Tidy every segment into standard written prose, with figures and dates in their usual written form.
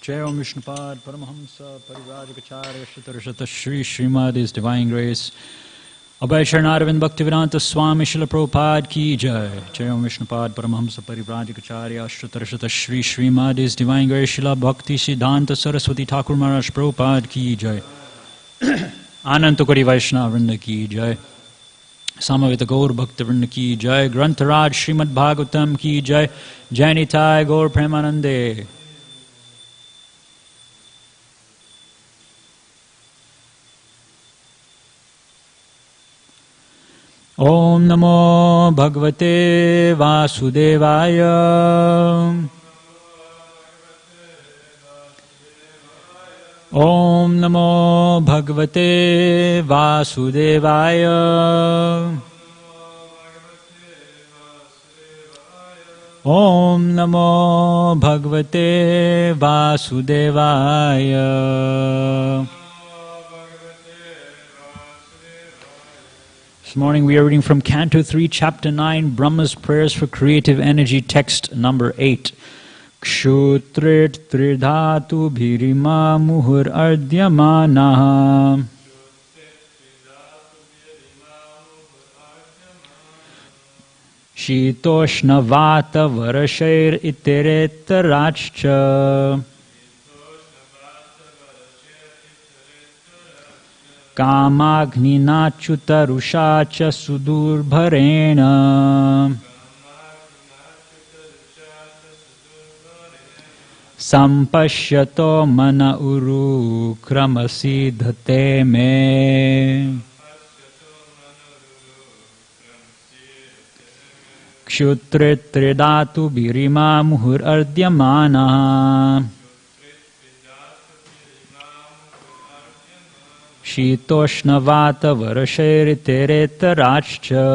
Jai Om Vishnupad Paramahamsa Parivrajacharya Shatarashata Shri Srimad His Divine Grace Abhay Sharanaravind Bhaktivedanta Swami Srila Prabhupada Ki Jai. Jai Om Vishnupad Paramahamsa Parivrajacharya Shatarashata Shri Srimad His Divine Grace Srila Bhakti Siddhanta Saraswati Thakur Maharaj Prabhupada Ki Jai. Anantakari Vaishnava Vrinda Ki Jai. Samavita Gaur Bhakta Vrinda Ki Jai. Grantharaj Srimad Bhagavatam Ki Jai. Jainitai Gaur Premanande. Om Namo Bhagavate Vasudevaya. Om Namo Bhagavate Vasudevaya. Om Namo Bhagavate Vasudevaya. This morning we are reading from Canto 3, Chapter 9, Brahma's Prayers for Creative Energy, text number 8. Kshutrit tridhatu bhirima muhur ardyamana. Shitoshna vata varashair iteretarachcha. Kamaghnina chutarushacha sudurbharena. Sampashyato mana uru kramasi dhate me. Kshutrit tridatu birima muhur ardyamana. Shitoshna vata varashair iteretarachcha.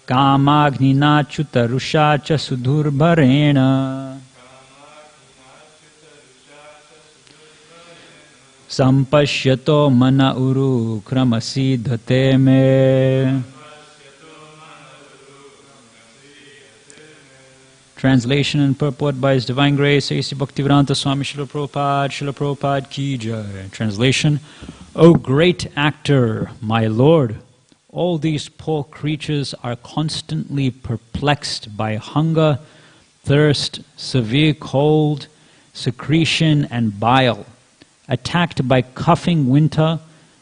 Kamaghnina chutarushacha sudurbharena. Sampashyato mana uru kramasi dhate me. Translation and purport by His Divine Grace, A.C. Bhaktivedanta Swami Srila Prabhupada Ki Jai. Translation: O great actor, my Lord, all these poor creatures are constantly perplexed by hunger, thirst, severe cold, secretion and bile, attacked by coughing winter,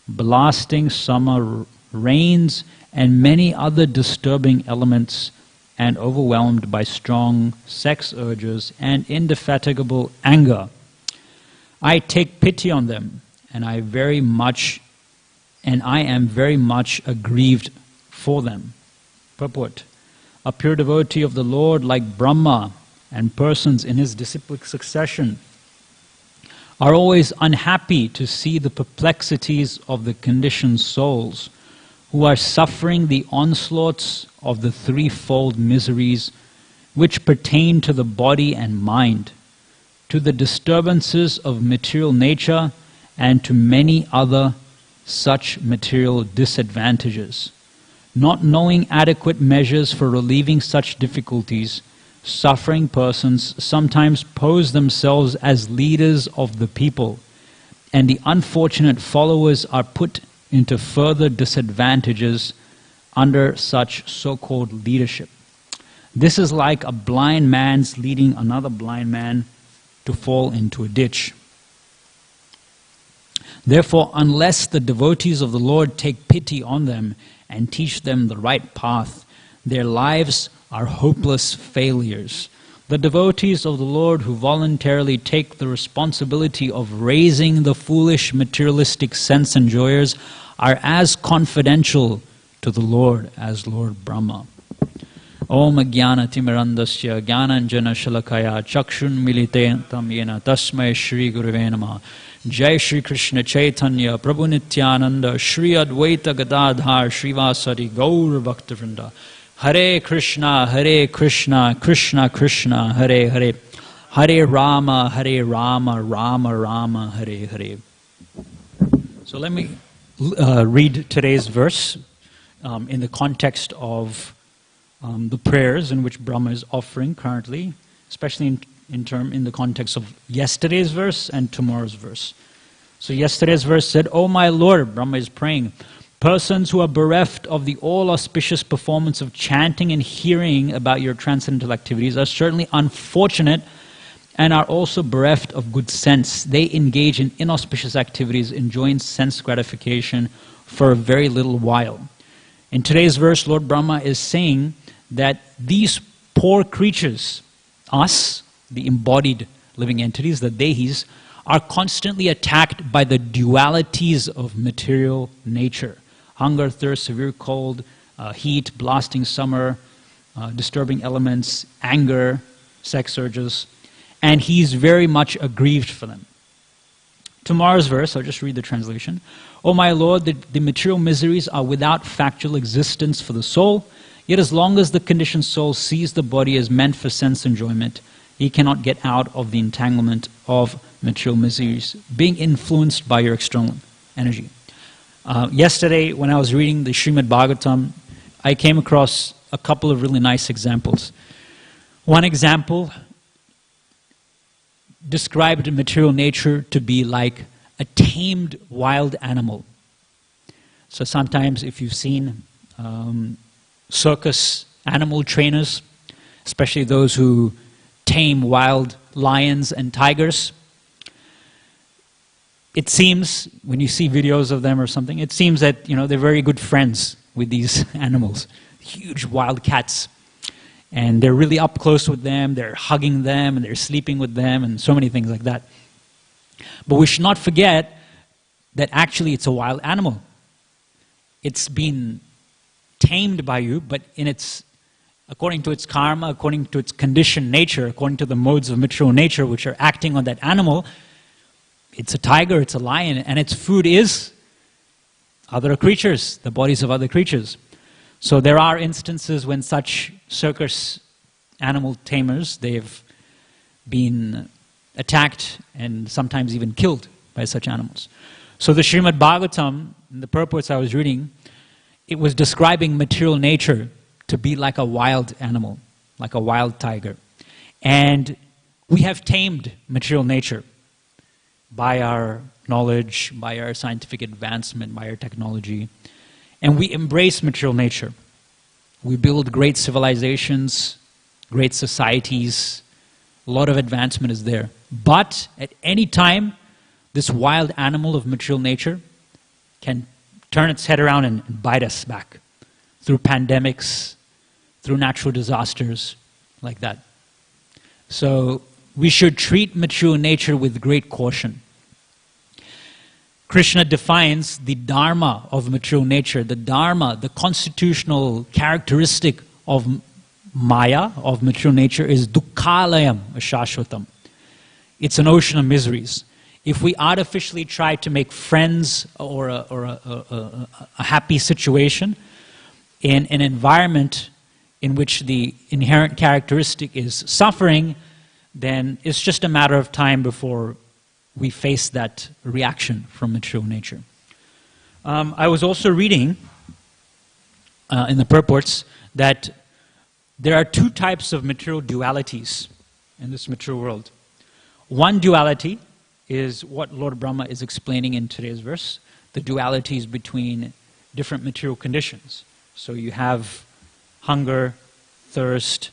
blasting summer rains, and many other disturbing elements, and overwhelmed by strong sex urges and indefatigable anger. I take pity on them, and I am very much aggrieved for them. Purport: a pure devotee of the Lord like Brahma and persons in his disciplic succession are always unhappy to see the perplexities of the conditioned souls who are suffering the onslaughts of the threefold miseries which pertain to the body and mind, to the disturbances of material nature, and to many other such material disadvantages. Not knowing adequate measures for relieving such difficulties, suffering persons sometimes pose themselves as leaders of the people, and the unfortunate followers are put into further disadvantages under such so-called leadership. This is like a blind man's leading another blind man to fall into a ditch. Therefore, unless the devotees of the Lord take pity on them and teach them the right path, their lives are hopeless failures. The devotees of the Lord who voluntarily take the responsibility of raising the foolish materialistic sense enjoyers are as confidential to the Lord as Lord Brahma. Om Jnana Timirandasya Jnananjana Shalakaya Chakshun Militentam Yena Tasmai Shri Gurave Namah. Jai Shri Krishna Chaitanya Prabhu Nityananda Shri Advaita Gadadhar Srivasari Gaur Bhaktavrinda. Hare Krishna, Krishna Krishna, Hare Hare, Hare Rama, Rama Rama, Hare Hare. So let me read today's verse in the context of the prayers in which Brahma is offering currently, especially in the context of yesterday's verse and tomorrow's verse. So yesterday's verse said, "O my Lord," Brahma is praying, "persons who are bereft of the all-auspicious performance of chanting and hearing about your transcendental activities are certainly unfortunate and are also bereft of good sense. They engage in inauspicious activities, enjoying sense gratification for a very little while." In today's verse, Lord Brahma is saying that these poor creatures, us, the embodied living entities, the dehis, are constantly attacked by the dualities of material nature. Hunger, thirst, severe cold, heat, blasting summer, disturbing elements, anger, sex urges, and he's very much aggrieved for them. Tomorrow's verse, I'll just read the translation. "O my Lord, the material miseries are without factual existence for the soul, yet as long as the conditioned soul sees the body as meant for sense enjoyment, he cannot get out of the entanglement of material miseries, being influenced by your external energy." Yesterday, when I was reading the Srimad Bhagavatam, I came across a couple of really nice examples. One example described material nature to be like a tamed wild animal. So sometimes if you've seen circus animal trainers, especially those who tame wild lions and tigers, it seems, when you see videos of them or something, it seems that, they're very good friends with these animals, huge wild cats. And they're really up close with them, they're hugging them, and they're sleeping with them, and so many things like that. But we should not forget that actually it's a wild animal. It's been tamed by you, but according to its karma, according to its conditioned nature, according to the modes of material nature which are acting on that animal, it's a tiger, it's a lion, and its food is other creatures, the bodies of other creatures. So there are instances when such circus animal tamers, they've been attacked and sometimes even killed by such animals. So the Srimad Bhagavatam, in the purports I was reading, it was describing material nature to be like a wild animal, like a wild tiger. And we have tamed material nature by our knowledge, by our scientific advancement, by our technology. And we embrace material nature. We build great civilizations, great societies. A lot of advancement is there. But at any time, this wild animal of material nature can turn its head around and bite us back through pandemics, through natural disasters, like that. So we should treat material nature with great caution. Krishna defines the dharma of material nature. The dharma, the constitutional characteristic of Maya, of material nature, is dukkhalayam ashashvatam. It's an ocean of miseries. If we artificially try to make friends or a happy situation in an environment in which the inherent characteristic is suffering, then it's just a matter of time before we face that reaction from material nature. I was also reading in the purports that there are two types of material dualities in this material world. One duality is what Lord Brahma is explaining in today's verse, the dualities between different material conditions. So you have hunger, thirst,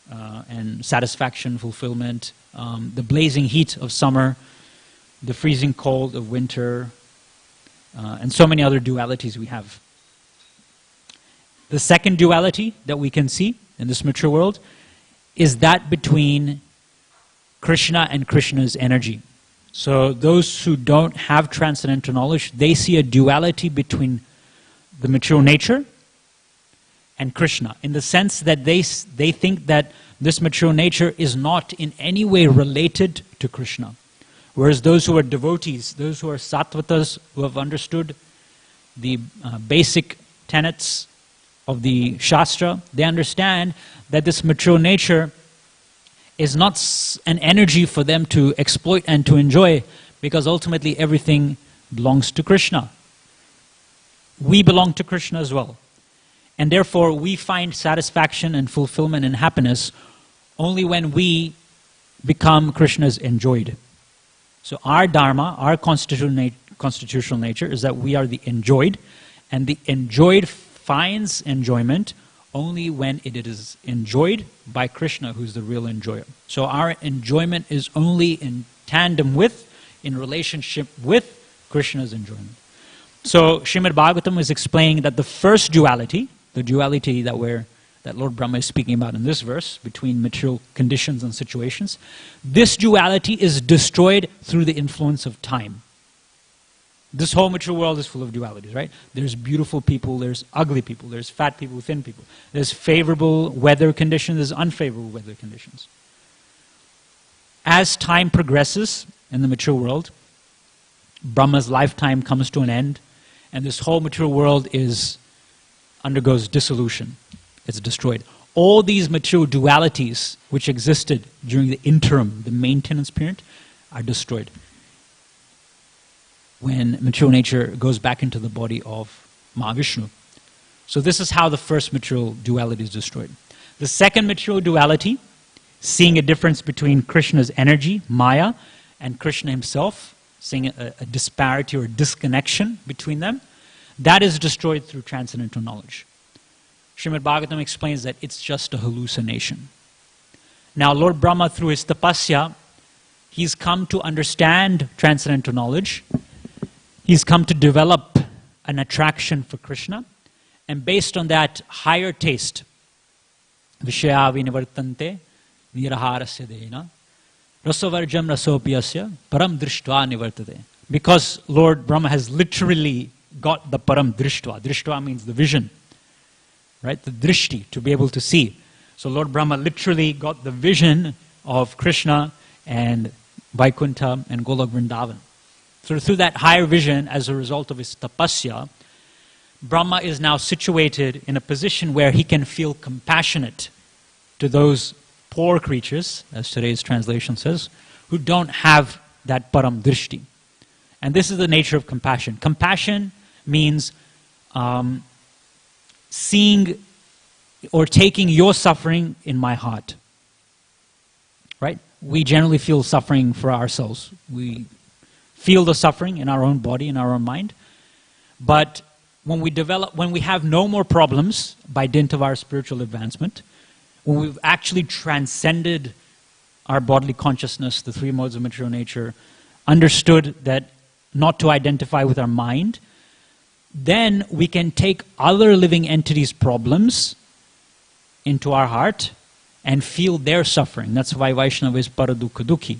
and satisfaction, fulfillment, the blazing heat of summer, the freezing cold of winter, and so many other dualities we have. The second duality that we can see in this mature world is that between Krishna and Krishna's energy. So those who don't have transcendental knowledge, they see a duality between the material nature and Krishna, in the sense that they think that this material nature is not in any way related to Krishna. Whereas those who are devotees, those who are sattvatas, who have understood the basic tenets of the Shastra, they understand that this material nature is not an energy for them to exploit and to enjoy, because ultimately everything belongs to Krishna. We belong to Krishna as well. And therefore, we find satisfaction and fulfillment and happiness only when we become Krishna's enjoyed. So our dharma, our constitutional nature is that we are the enjoyed, and the enjoyed finds enjoyment only when it is enjoyed by Krishna, who's the real enjoyer. So our enjoyment is only in tandem with, in relationship with Krishna's enjoyment. So Srimad Bhagavatam is explaining that the first duality, the duality that Lord Brahma is speaking about in this verse, between material conditions and situations, this duality is destroyed through the influence of time. This whole material world is full of dualities, right? There's beautiful people, there's ugly people, there's fat people, thin people. There's favorable weather conditions, there's unfavorable weather conditions. As time progresses in the material world, Brahma's lifetime comes to an end, and this whole material world undergoes dissolution. It's destroyed. All these material dualities which existed during the interim, the maintenance period, are destroyed when material nature goes back into the body of Mahavishnu. So this is how the first material duality is destroyed. The second material duality, seeing a difference between Krishna's energy, Maya, and Krishna himself, seeing a disparity or a disconnection between them, that is destroyed through transcendental knowledge. Srimad Bhagavatam explains that it's just a hallucination. Now Lord Brahma, through his tapasya, he's come to understand transcendental knowledge. He's come to develop an attraction for Krishna, and based on that higher taste, Vishaya vinivartante niraharasya dena rasavarjam rasopiyasya param drishtva nivartate. Because Lord Brahma has literally got the param drishtva. Drishtva means the vision, right? The drishti, to be able to see. So Lord Brahma literally got the vision of Krishna and Vaikuntha and Golok Vrindavan. So through that higher vision, as a result of his tapasya, Brahma is now situated in a position where he can feel compassionate to those poor creatures, as today's translation says, who don't have that param drishti. And this is the nature of compassion. Compassion means seeing or taking your suffering in my heart. Right? We generally feel suffering for ourselves. We feel the suffering in our own body, in our own mind. But when we have no more problems by dint of our spiritual advancement, when we've actually transcended our bodily consciousness, the three modes of material nature, understood that not to identify with our mind, then we can take other living entities' problems into our heart and feel their suffering. That's why Vaishnava is paradukha dukhi.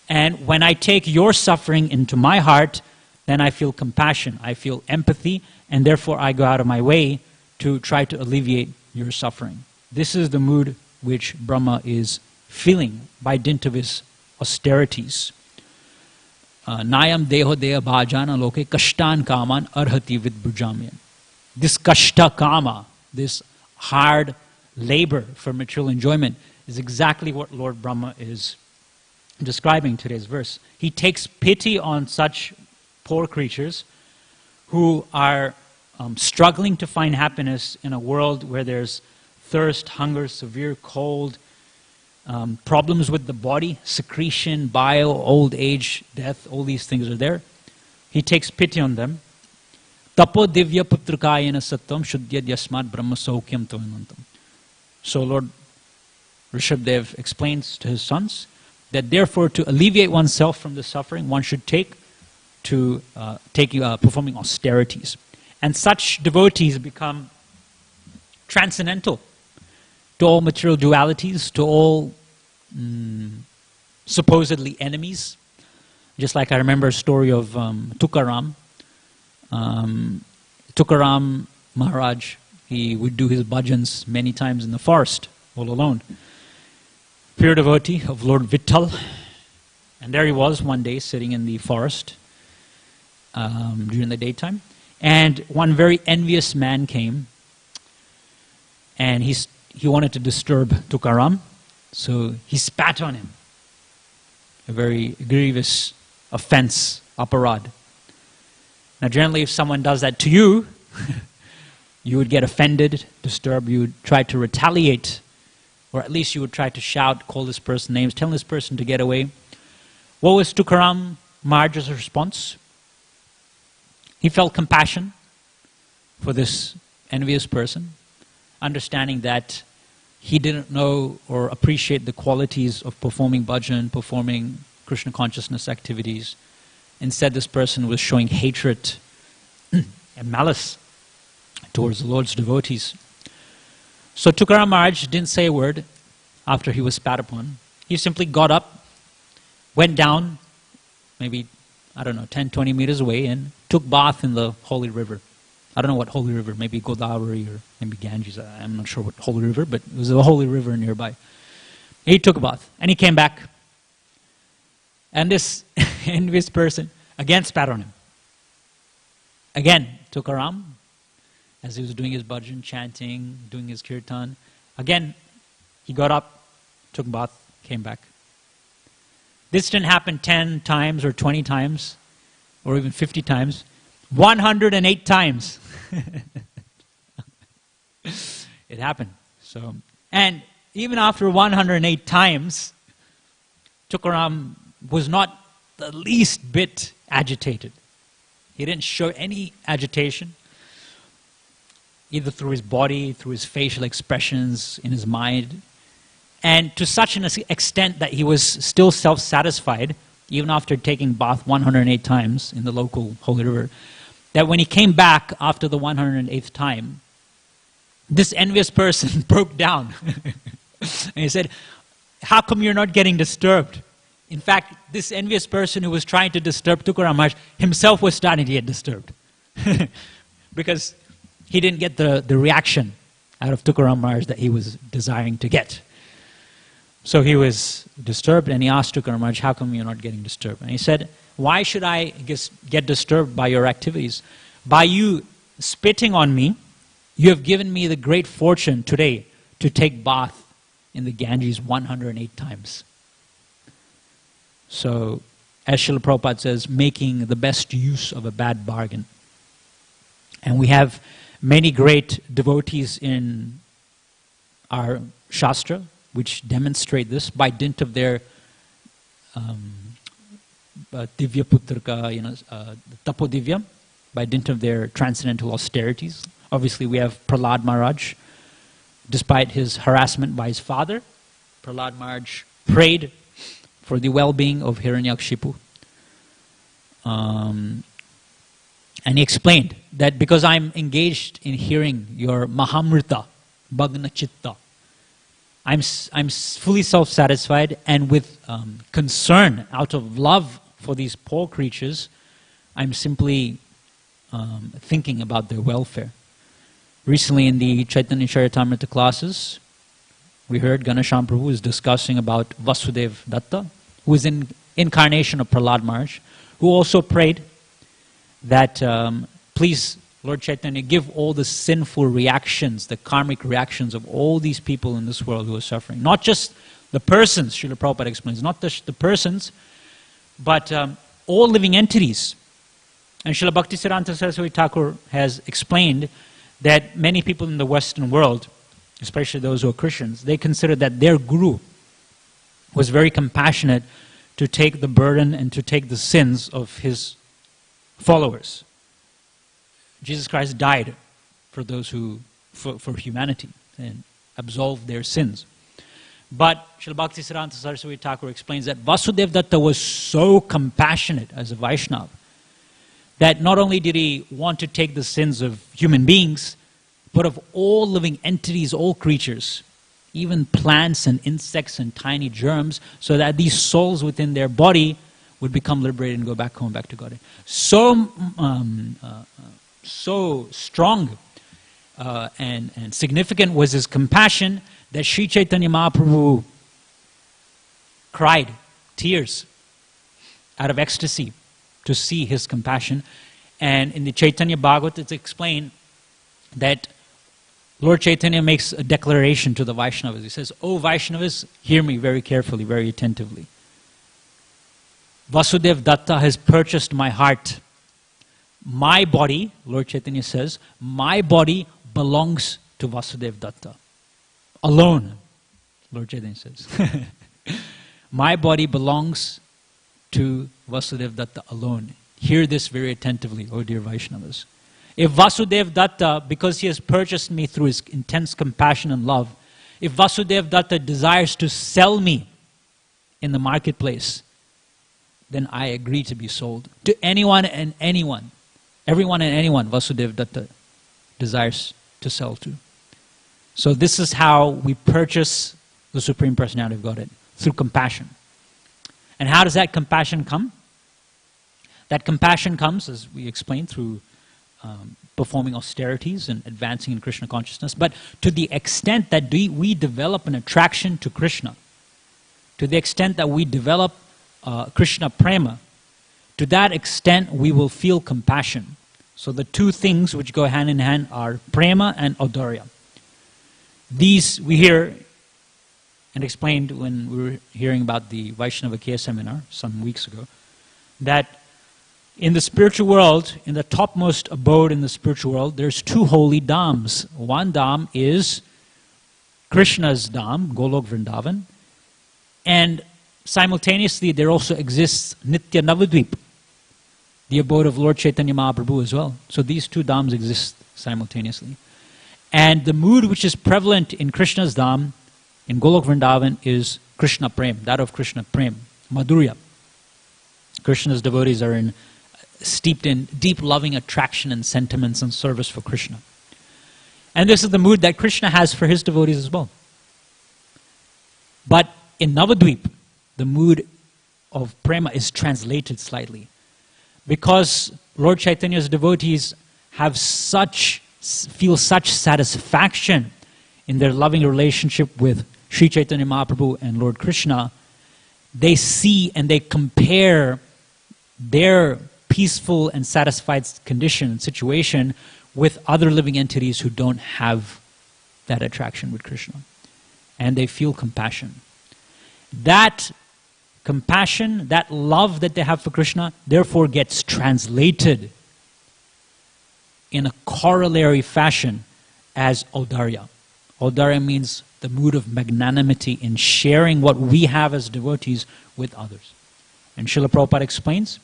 And when I take your suffering into my heart, then I feel compassion, I feel empathy, and therefore I go out of my way to try to alleviate your suffering. This is the mood which Brahma is feeling by dint of his austerities. Nayam deho deha bhajana loke kashtan kaman arhati vidbhujamyan. This kashta kama, this hard labor for material enjoyment, is exactly what Lord Brahma is describing today's verse. He takes pity on such poor creatures who are struggling to find happiness in a world where there's thirst, hunger, severe cold, problems with the body, secretion, bile, old age, death, all these things are there. He takes pity on them. Tapo divya putrakayana sattvam shuddhyad yasmat brahma saukyam tavanantam. So Lord Rishabdev explains to his sons that therefore to alleviate oneself from the suffering, one should take to performing austerities. And such devotees become transcendental to all material dualities, to all supposedly enemies. Just like I remember a story of Tukaram. Tukaram Maharaj, he would do his bhajans many times in the forest, all alone. Pure devotee of Lord Vitthal. And there he was one day sitting in the forest during the daytime. And one very envious man came, and he wanted to disturb Tukaram, so he spat on him. A very grievous offense, aparad. Now generally if someone does that to you, you would get offended, disturbed, you would try to retaliate, or at least you would try to shout, call this person names, tell this person to get away. What was Tukaram Maharaj's response? He felt compassion for this envious person, understanding that he didn't know or appreciate the qualities of performing bhajan, performing Krishna consciousness activities. Instead, this person was showing hatred and malice towards the Lord's devotees. So Tukaram Maharaj didn't say a word after he was spat upon. He simply got up, went down, maybe, 10, 20 meters away, and took bath in the holy river. I don't know what holy river, maybe Godavari or maybe Ganges. I'm not sure what holy river, but it was a holy river nearby. He took a bath, and he came back. And this envious person again spat on him. Again, Tukaram, as he was doing his bhajan, chanting, doing his kirtan, again, he got up, took a bath, came back. This didn't happen 10 times or 20 times or even 50 times. 108 times. It happened. So, and even after 108 times, Tukaram was not the least bit agitated. He didn't show any agitation, either through his body, through his facial expressions, in his mind, and to such an extent that he was still self-satisfied, even after taking bath 108 times in the local holy river, that when he came back after the 108th time, this envious person broke down. And he said, how come you're not getting disturbed? In fact, this envious person who was trying to disturb Tukaram Maharaj himself was starting to get disturbed. Because he didn't get the reaction out of Tukaram Maharaj that he was desiring to get. So he was disturbed, and he asked Tukaram Maharaj, how come you're not getting disturbed? And he said, why should I get disturbed by your activities? By you spitting on me, you have given me the great fortune today to take bath in the Ganges 108 times. So, as Srila Prabhupada says, making the best use of a bad bargain. And we have many great devotees in our Shastra which demonstrate this by dint of their Divya Putraka, Tapodivya, by dint of their transcendental austerities. Obviously, we have Prahlad Maharaj. Despite his harassment by his father, Prahlad Maharaj prayed for the well-being of Hiranyakshipu. And he explained that because I'm engaged in hearing your Mahamrita, Bhagna Chitta, I'm fully self-satisfied, and with concern, out of love for these poor creatures, I'm simply thinking about their welfare. Recently in the Chaitanya Charitamrita classes, we heard Ganesham Prabhu is discussing about Vasudev Datta, who is an incarnation of Prahlad Maharaj, who also prayed that, please, Lord Chaitanya, give all the sinful reactions, the karmic reactions of all these people in this world who are suffering. Not just the persons, Srila Prabhupada explains, not the persons, but all living entities. And Srila Bhaktisiddhanta Saraswati Thakur has explained that many people in the Western world, especially those who are Christians, they consider that their guru was very compassionate to take the burden and to take the sins of his followers. Jesus Christ died for those who, for humanity, and absolved their sins. But Srila Bhaktisiddhanta Saraswati Thakur explains that Vasudev Datta was so compassionate as a Vaishnava that not only did he want to take the sins of human beings, but of all living entities, all creatures, even plants and insects and tiny germs, so that these souls within their body would become liberated and go back home, back to God. So strong and significant was his compassion that Sri Chaitanya Mahaprabhu cried tears out of ecstasy to see his compassion. And in the Chaitanya Bhagavat, it's explained that Lord Chaitanya makes a declaration to the Vaishnavas. He says, "O Vaishnavas, hear me very carefully, very attentively. Vasudev Datta has purchased my heart. My body," Lord Chaitanya says, "my body belongs to Vasudeva Datta. Alone, Lord Chaitanya says. My body belongs to Vasudeva Datta alone. Hear this very attentively, O dear Vaishnavas. If Vasudeva Datta, because he has purchased me through his intense compassion and love, if Vasudeva Datta desires to sell me in the marketplace, then I agree to be sold to anyone and anyone. Everyone and anyone Vasudeva Datta desires to sell to. So this is how we purchase the Supreme Personality of Godhead, through compassion. And how does that compassion come? That compassion comes, as we explained, through performing austerities and advancing in Krishna consciousness. But to the extent that we develop an attraction to Krishna, to the extent that we develop Krishna prema, to that extent we will feel compassion. So the two things which go hand in hand are prema and audarya. These we hear and explained when we were hearing about the Vaishnava K seminar some weeks ago, that in the spiritual world, in the topmost abode in the spiritual world, there's two holy dhams. One dham is Krishna's dham, Golok Vrindavan, and simultaneously there also exists Nitya Navadvip, the abode of Lord Chaitanya Mahaprabhu as well. So these two dhams exist simultaneously. And the mood which is prevalent in Krishna's dham, in Golok Vrindavan, is Krishna Prem, that of Krishna Prem, Madhurya. Krishna's devotees are steeped in deep loving attraction and sentiments and service for Krishna. And this is the mood that Krishna has for his devotees as well. But in Navadvip, the mood of prema is translated slightly. Because Lord Chaitanya's devotees feel such satisfaction in their loving relationship with Sri Chaitanya Mahaprabhu and Lord Krishna, they see and they compare their peaceful and satisfied condition and situation with other living entities who don't have that attraction with Krishna. And they feel compassion. That compassion, that love that they have for Krishna, therefore gets translated in a corollary fashion as audarya. Audarya means the mood of magnanimity in sharing what we have as devotees with others. And Srila Prabhupada explains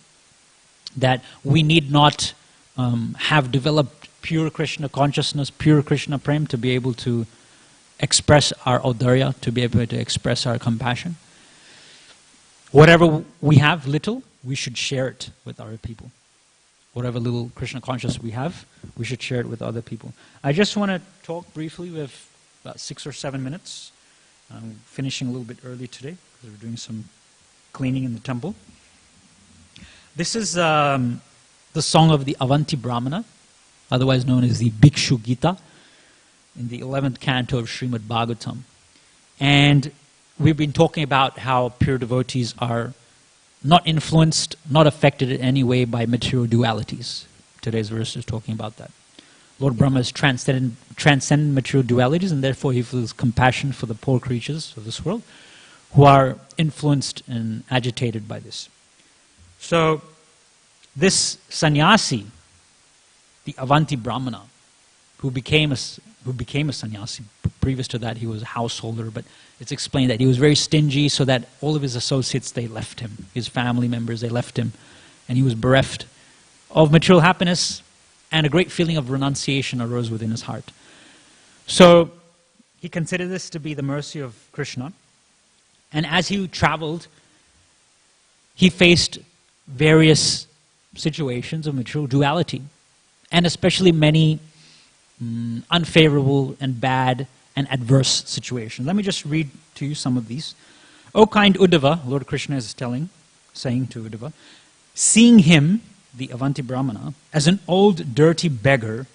that we need not have developed pure Krishna consciousness, pure Krishna prem to be able to express our audarya, to be able to express our compassion. Whatever we have little, we should share it with other people. Whatever little Krishna consciousness we have, we should share it with other people. I just want to talk briefly. We have about 6 or 7 minutes. I'm finishing a little bit early today because we're doing some cleaning in the temple. This is the song of the Avanti Brahmana, otherwise known as the Bhikshu Gita, in the 11th canto of Srimad Bhagavatam. And we've been talking about how pure devotees are not influenced, not affected in any way by material dualities. Today's verse is talking about that. Lord Brahma is transcendent material dualities, and therefore he feels compassion for the poor creatures of this world who are influenced and agitated by this. So this sannyasi, the Avanti Brahmana, who became a sannyasi. Previous to that, he was a householder, but it's explained that he was very stingy, so that all of his associates, they left him. His family members, they left him, and he was bereft of material happiness, and a great feeling of renunciation arose within his heart. So he considered this to be the mercy of Krishna, and as he traveled, he faced various situations of material duality, and especially many unfavorable and bad and adverse situations. Let me just read to you some of these. O kind Uddhava, Lord Krishna is saying to Uddhava, seeing him, the Avanti Brahmana, as an old dirty beggar,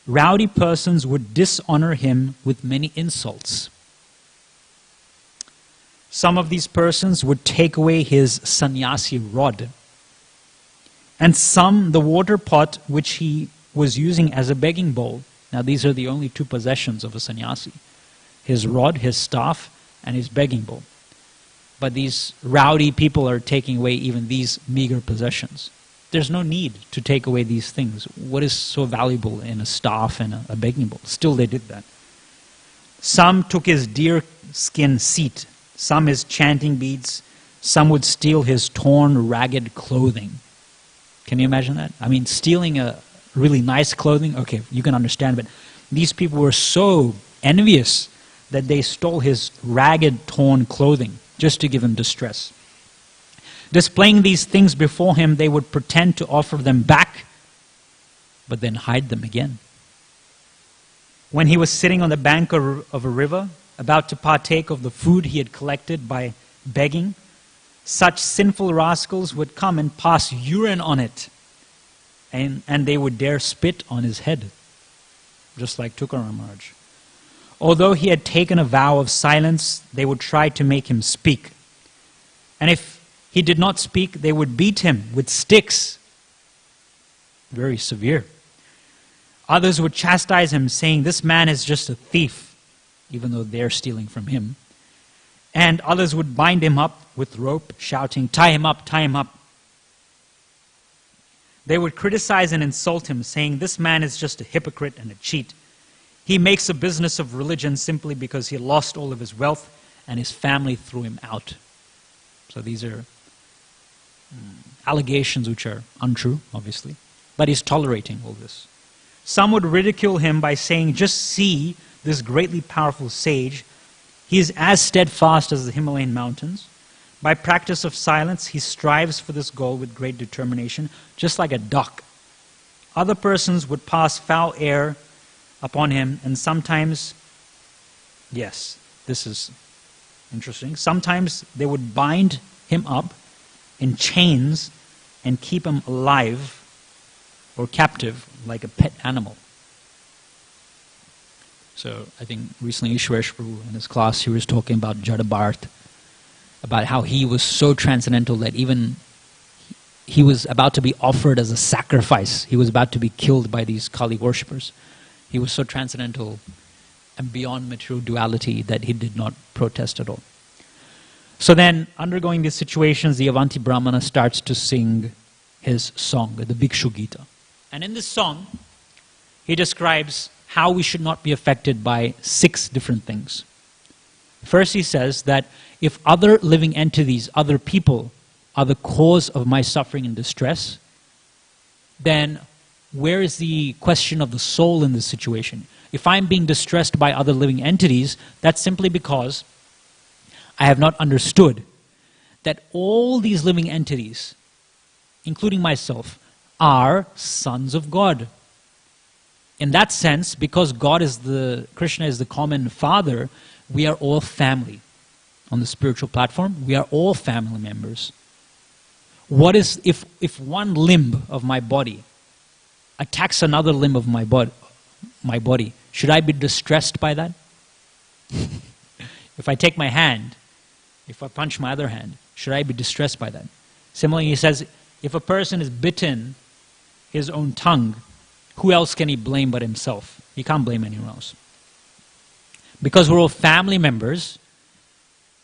rowdy persons would dishonor him with many insults. Some of these persons would take away his sannyasi rod, and some the water pot which he was using as a begging bowl. Now these are the only two possessions of a sannyasi: his rod, his staff, and his begging bowl. But these rowdy people are taking away even these meager possessions. there's no need to take away these things. What is so valuable in a staff and a begging bowl? Still they did that. Some took his deer skin seat, some his chanting beads, some would steal his torn, ragged clothing. Can you imagine that? I mean, stealing a really nice clothing, okay, you can understand, but these people were so envious that they stole his ragged, torn clothing just to give him distress. Displaying these things before him, they would pretend to offer them back, but then hide them again. When he was sitting on the bank of a river, about to partake of the food he had collected by begging, such sinful rascals would come and pass urine on it, and they would dare spit on his head, just like Tukaram Maharaj. Although he had taken a vow of silence, they would try to make him speak. And if he did not speak, they would beat him with sticks. Very severe. Others would chastise him, saying, "This man is just a thief," even though they're stealing from him. And others would bind him up with rope, shouting, "Tie him up, tie him up." They would criticize and insult him, saying, "This man is just a hypocrite and a cheat. He makes a business of religion simply because he lost all of his wealth and his family threw him out." So these are allegations which are untrue, obviously. But he's tolerating all this. Some would ridicule him by saying, "Just see this greatly powerful sage. He is as steadfast as the Himalayan mountains. By practice of silence, he strives for this goal with great determination, just like a duck." Other persons would pass foul air upon him, and sometimes, yes, this is interesting, sometimes they would bind him up in chains and keep him alive or captive like a pet animal. So I think recently Sriman Prabhu in his class, he was talking about Jadabharat, about how he was so transcendental that even he was about to be offered as a sacrifice. He was about to be killed by these Kali worshippers. He was so transcendental and beyond material duality that he did not protest at all. So then, undergoing these situations, the Avanti Brahmana starts to sing his song, the Bhikshu Gita. And in this song, he describes how we should not be affected by 6 different things. First, he says that if other living entities, other people, are the cause of my suffering and distress, then where is the question of the soul in this situation? If I'm being distressed by other living entities, that's simply because I have not understood that all these living entities, including myself, are sons of God. In that sense, because Krishna is the common father, we are all family. On the spiritual platform, we are all family members. What is, if one limb of my body attacks another limb of my body, should I be distressed by that? If I take my hand, if I punch my other hand, should I be distressed by that? Similarly, he says, if a person is bitten his own tongue, who else can he blame but himself? He can't blame anyone else. Because we're all family members,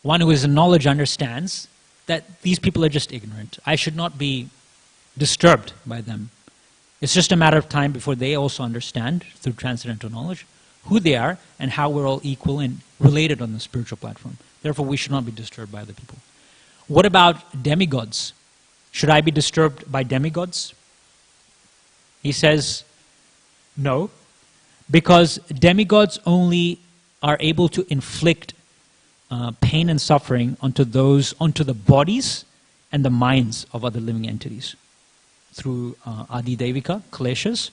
one who is in knowledge understands that these people are just ignorant. I should not be disturbed by them. It's just a matter of time before they also understand, through transcendental knowledge, who they are and how we're all equal and related on the spiritual platform. Therefore, we should not be disturbed by other people. What about demigods? Should I be disturbed by demigods? He says, no, because demigods only are able to inflict pain and suffering onto the bodies and the minds of other living entities. Through Adi Devika, kleshas,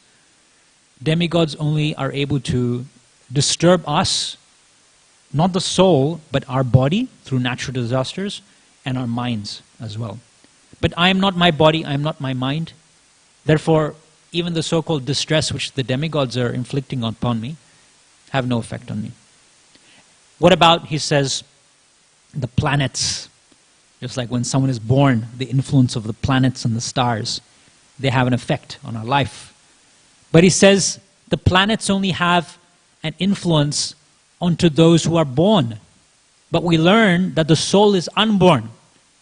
demigods only are able to disturb us, not the soul, but our body through natural disasters and our minds as well. But I am not my body, I am not my mind. Therefore, even the so-called distress which the demigods are inflicting upon me have no effect on me. What about, he says, the planets? Just like when someone is born, the influence of the planets and the stars, they have an effect on our life. But he says the planets only have an influence onto those who are born. But we learn that the soul is unborn.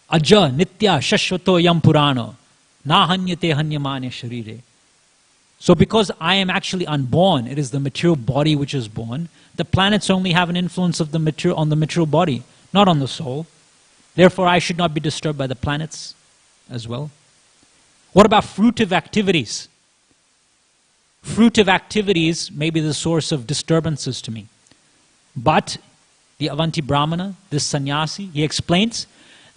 Aja, Nitya, Shashvato, Yam Purano. Na hanyate hanyamane sharire. So because I am actually unborn, it is the material body which is born. The planets only have an influence of the on the material body, not on the soul. Therefore, I should not be disturbed by the planets as well. What about fruitive activities? Fruitive activities may be the source of disturbances to me. But the Avanti Brahmana, this sannyasi, he explains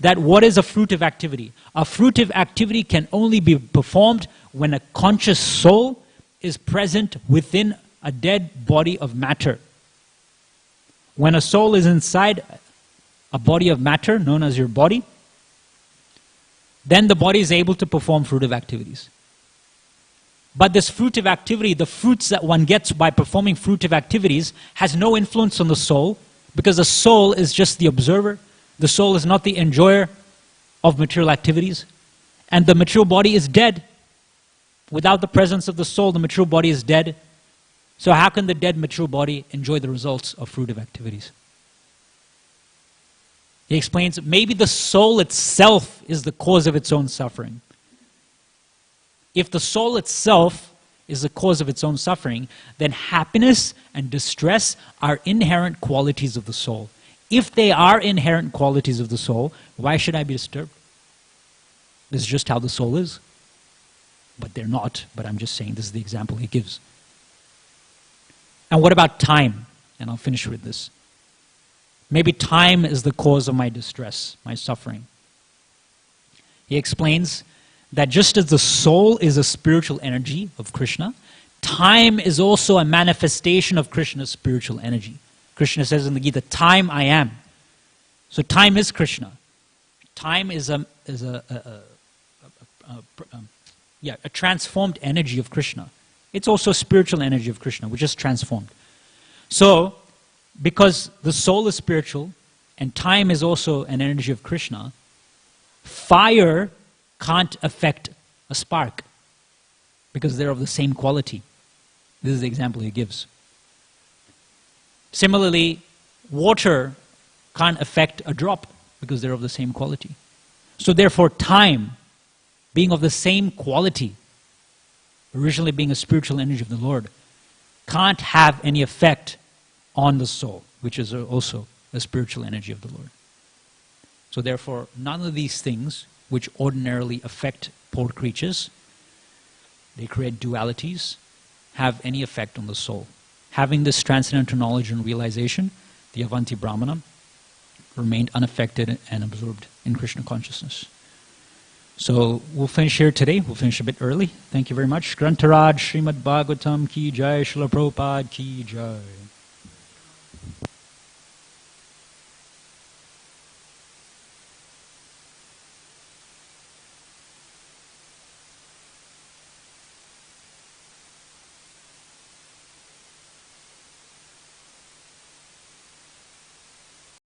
that what is a fruitive activity? A fruitive activity can only be performed when a conscious soul is present within a dead body of matter. When a soul is inside a body of matter, known as your body, then the body is able to perform fruitive activities. But this fruitive activity, the fruits that one gets by performing fruitive activities, has no influence on the soul, because the soul is just the observer. The soul is not the enjoyer of material activities. And the material body is dead. Without the presence of the soul, the material body is dead. So how can the dead material body enjoy the results of fruitive activities? He explains that maybe the soul itself is the cause of its own suffering. If the soul itself is the cause of its own suffering, then happiness and distress are inherent qualities of the soul. If they are inherent qualities of the soul, why should I be disturbed? This is just how the soul is. But they're not. But I'm just saying this is the example he gives. And what about time? And I'll finish with this. Maybe time is the cause of my distress, my suffering. He explains that just as the soul is a spiritual energy of Krishna, time is also a manifestation of Krishna's spiritual energy. Krishna says in the Gita, time I am. So time is Krishna. Time is a transformed energy of Krishna. It's also a spiritual energy of Krishna, which is transformed. So, because the soul is spiritual and time is also an energy of Krishna, fire can't affect a spark because they're of the same quality. This is the example he gives. Similarly, water can't affect a drop because they're of the same quality. So therefore, time, being of the same quality, originally being a spiritual energy of the Lord, can't have any effect on the soul, which is also a spiritual energy of the Lord. So therefore, none of these things which ordinarily affect poor creatures, they create dualities, have any effect on the soul. Having this transcendental knowledge and realization, the Avanti Brahmana remained unaffected and absorbed in Krishna consciousness. So we'll finish here today. We'll finish a bit early. Thank you very much. Grantaraj Srimad Bhagavatam ki jai, Srila Prabhupada ki jai.